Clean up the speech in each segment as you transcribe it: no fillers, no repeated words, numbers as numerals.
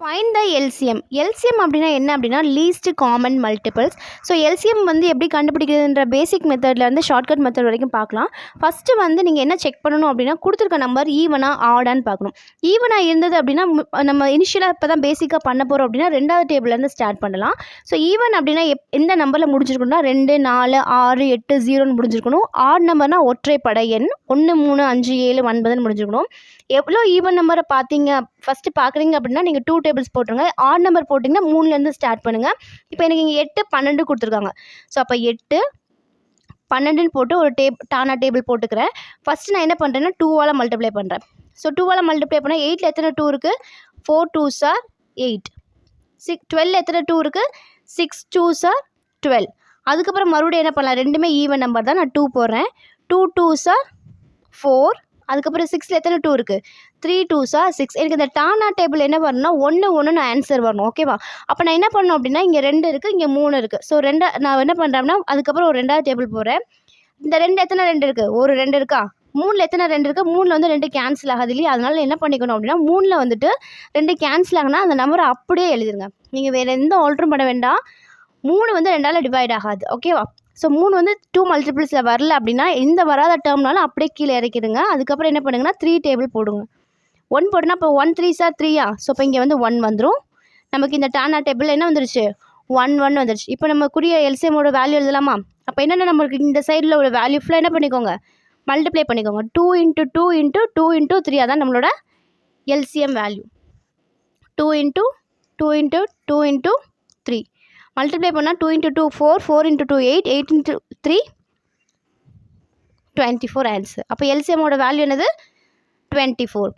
Find the LCM. LCM அப்படின்னா என்ன அப்படின்னா least common multiples. So LCM வந்து எப்படி கண்டுபிடிக்கிறதுன்ற பேசிக் மெத்தட்லேருந்து ஷார்ட்கட் மெத்தட் வரைக்கும் பார்க்கலாம். ஃபஸ்ட்டு வந்து நீங்கள் என்ன செக் பண்ணணும் அப்படின்னா கொடுத்துருக்க நம்பர் ஈவனா ஆடான்னு பார்க்கணும். ஈவனாக இருந்தது அப்படின்னா நம்ம இனிஷியலாக இப்போ தான் பேசிக்காக பண்ண போகிறோம் அப்படின்னா ரெண்டாவது டேபிள்லேருந்து ஸ்டார்ட் பண்ணலாம். ஸோ ஈவன் அப்படின்னா எந்த நம்பரில் முடிஞ்சிருக்கணும்னா 2, 4, 6, 8, 0ன்னு முடிஞ்சிருக்கணும். ஆட் நம்பர்னால் ஒற்றைப்படை எண் 1, 3, 5, 7, 9ன்னு முடிஞ்சிருக்கணும். எவ்வளோ ஈவன் நம்பரை பார்த்தீங்க ஃபஸ்ட்டு பார்க்குறீங்க அப்படின்னா நீங்கள் 2 டேபிள்ஸ் போட்டுருங்க. ஆட் நம்பர் போட்டிங்கன்னா 3லேருந்து ஸ்டார்ட் பண்ணுங்கள். இப்போ எனக்கு இங்கே 8, 12 கொடுத்துருக்காங்க. ஸோ அப்போ 8, 12ன்னு போட்டு ஒரு டானா டேபிள் போட்டுக்கிறேன். ஃபஸ்ட்டு நான் என்ன பண்ணுறேன்னா 2ஆல் மல்டிப்ளை பண்ணுறேன். ஸோ 2ஆல் மல்டிப்ளை பண்ணால் 8ல் எத்தனை 2 இருக்குது? 4 2s are 8. 12 எத்தனை 2 இருக்குது? 6 2s are 12. அதுக்கப்புறம் மறுபடியும் என்ன பண்ணலாம்? ரெண்டுமே ஈவன் நம்பர் தான். நான் 2 போடுறேன். 2 2s are 4. அதுக்கப்புறம் 6ல் எத்தனை 2 இருக்குது? 3 2s are 6. எனக்கு இந்த டானா டேபிள் என்ன வரணும்னா 1 1ன்னு ஆன்சர் வரணும். ஓகேவா? அப்போ நான் என்ன பண்ணணும் அப்படின்னா இங்கே 2 இருக்குது, இங்கே 3 இருக்குது. ஸோ நான் என்ன பண்ணுறேன்னா அதுக்கப்புறம் ஒரு ரெண்டாவது டேபிள் போடுறேன். இந்த 2 எத்தனை 2 இருக்குது? ஒரு 2 இருக்கா? 3ல் எத்தனை 2 இருக்குது? 3ல் வந்து 2 கேன்சல் ஆகுது இல்லையா? அதனால என்ன பண்ணிக்கணும் அப்படின்னா 3ல் வந்துட்டு 2 கேன்சல் ஆகுனா அந்த நம்பரை அப்படியே எழுதிருங்க. நீங்கள் வேறு எந்த ஆல்ட்ரும் பண்ண வேண்டாம். 3 வந்து 2ஆல் டிவைட் ஆகாது. ஓகேவா? ஸோ 3 வந்து 2 மல்டிபிள்ஸில் வரல அப்படின்னா இந்த வராத டேர்ம்னாலும் அப்படியே கீழே இறக்கிடுங்க. அதுக்கப்புறம் என்ன பண்ணுங்கன்னா 3 டேபிள் போடுங்க. 1 போட்டுனா இப்போ 1 3s are 3யா? ஸோ இப்போ இங்கே வந்து 1 வந்துடும். நமக்கு இந்த டானா டேபிள் என்ன வந்துருச்சு? 1 1 வந்துருச்சு. இப்போ நம்ம குறிய எல்சிஎம்மோட வேல்யூ எழுதலாமா? அப்போ என்னென்ன நம்மளுக்கு இந்த சைடில் உள்ள வேல்யூ ஃபுல்லாக என்ன பண்ணிக்கோங்க? மல்டிப்ளை பண்ணிக்கோங்க. 2 × 2 × 2 × 3 அதான் நம்மளோட எல்சிஎம் வேல்யூ. 2 × 2 × 2 × 3 மல்டிப்ளை பண்ணால் 2 × 2 4, 4 × 2 8, 8 × 3 24 ஆன்சர். அப்போ எல்சிஎம்மோட வேல்யூ என்னது? 24.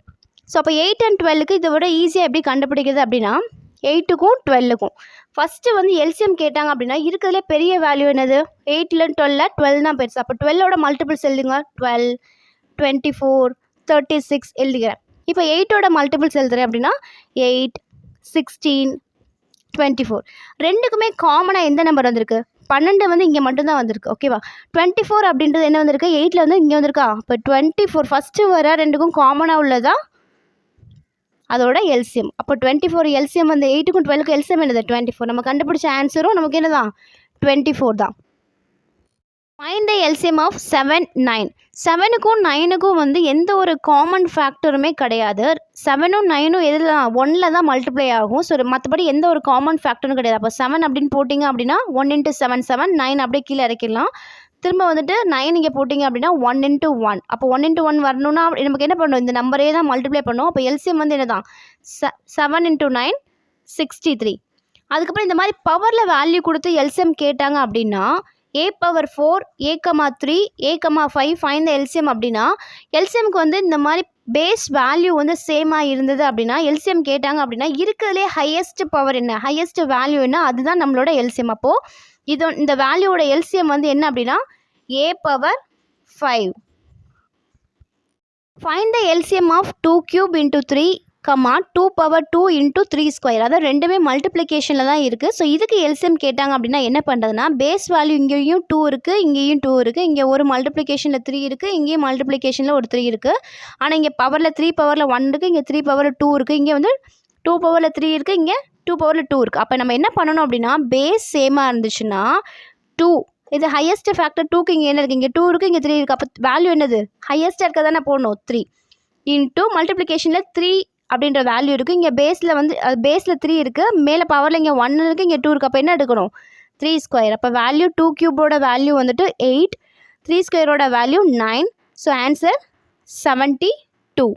ஸோ அப்போ 8 and 12க்கு இதை விட ஈஸியாக எப்படி கண்டுபிடிக்கிறது அப்படின்னா 8க்கும் 12க்கும் ஃபஸ்ட்டு வந்து எல்சிஎம் கேட்டாங்க அப்படின்னா இருக்கிறதுலே பெரிய வேல்யூ என்னது? 8ல் 12ல் 12 தான் பெருசு. அப்போ 12ஓட மல்டிபிள்ஸ் எழுதுங்க. 12, 24, 36 எழுதுகிறேன். இப்போ 8ஓட மல்டிபிள்ஸ் எழுதுறேன் அப்படின்னா 8, 16, 24. ரெண்டுக்குமே காமனாக எந்த நம்பர் வந்திருக்கு? 12 வந்து இங்கே மட்டும்தான் வந்திருக்கு. ஓகேவா? 24 அப்படின்றது என்ன வந்திருக்கு? 8ல் வந்து இங்கே வந்திருக்கா? இப்போ 24 ஃபஸ்ட்டு வர ரெண்டுக்கும் காமனாக உள்ளதா அதோட எல்சிஎம். அப்போ 24 எல்சிஎம் வந்து 8க்கும் 12க்கும் எல்சிஎம் என்னது? 24. நம்ம கண்டுபிடிச்ச ஆன்சரும் நமக்கு என்னதான்? 24 தான். Find the LCM of 7, 9. 7க்கும் 9க்கும் வந்து எந்த ஒரு காமன் ஃபேக்டருமே கிடையாது. 7ம் 9ம் எதில் தான்? 1ல் தான் மல்டிப்ளை ஆகும். ஸோ மற்றபடி எந்த ஒரு காமன் ஃபேக்டரும் கிடையாது. அப்போ 7 அப்படின்னு போட்டிங்க அப்படின்னா 1 × 7 7, 9 அப்படியே கீழே இறக்கிடலாம். திரும்ப வந்துட்டு 9 இங்கே போட்டிங்க அப்படின்னா 1 × 1. அப்போ 1 × 1 வரணும்னா நமக்கு என்ன பண்ணணும்? இந்த நம்பரே தான் மல்டிப்ளை பண்ணும். அப்போ எல்சிஎம் வந்து என்ன தான்? 7 × 9 63. அதுக்கப்புறம் இந்த மாதிரி பவரில் வேல்யூ கொடுத்து எல்சிஎம் கேட்டாங்க அப்படின்னா a⁴, a,3, a,5 find the LCM அப்படின்னா எல்சிஎம்க்கு வந்து இந்த மாதிரி பேஸ் வேல்யூ வந்து சேமாக இருந்தது அப்படின்னா எல்சிஎம் கேட்டாங்க அப்படின்னா இருக்கிறதுலே ஹையஸ்ட் பவர் என்ன? ஹையஸ்ட் வேல்யூ என்ன? அதுதான் நம்மளோட எல்சிஎம். அப்போது இந்த வேல்யூவோட எல்சிஎம் வந்து என்ன அப்படின்னா a⁵. Find the LCM of 2³ × 3, 2^2 × 3². அதாவது ரெண்டுமே மல்டிப்ளிகேஷனில் தான் இருக்குது. ஸோ இதுக்கு எல்சிஎம் கேட்டாங்க அப்படின்னா என்ன பண்ணுறதுனா பேஸ் வேல்யூ இங்கேயும் 2 இருக்குது, இங்கேயும் 2 இருக்குது. இங்கே ஒரு மல்டிப்ளிகேஷனில் 3 இருக்குது, இங்கேயும் மல்டிப்ளிகேஷனில் ஒரு 3 இருக்குது. ஆனால் இங்கே பவரில் 3 பவரில் 1 இருக்குது, இங்கே 3 பவரில் 2 இருக்குது. இங்கே வந்து 2 பவரில் 3 இருக்குது, இங்கே 2 பவரில் 2 இருக்குது. அப்போ நம்ம என்ன பண்ணணும் அப்படின்னா பேஸ் சேமாக இருந்துச்சுன்னா 2 இது ஹையஸ்ட் ஃபேக்டர். 2க்கு இங்கே என்ன இருக்குது? இங்கே 2 இருக்குது, இங்கே 3 இருக்குது. அப்போ வேல்யூ என்னது? ஹையஸ்ட்டாக இருக்க தானே போடணும். 3 × மல்டிப்ளிகேஷனில் 3 அப்படின்ற வேல்யூ இருக்குது. இங்கே பேஸில் 3 இருக்குது, மேலே பவரில் இங்கே 1 இருக்குது, இங்கே 2 இருக்குது. அப்போ என்ன எடுக்கணும்? 3². அப்போ வேல்யூ 2³ வேல்யூ வந்துட்டு 8, 3² வேல்யூ 9. So answer 72.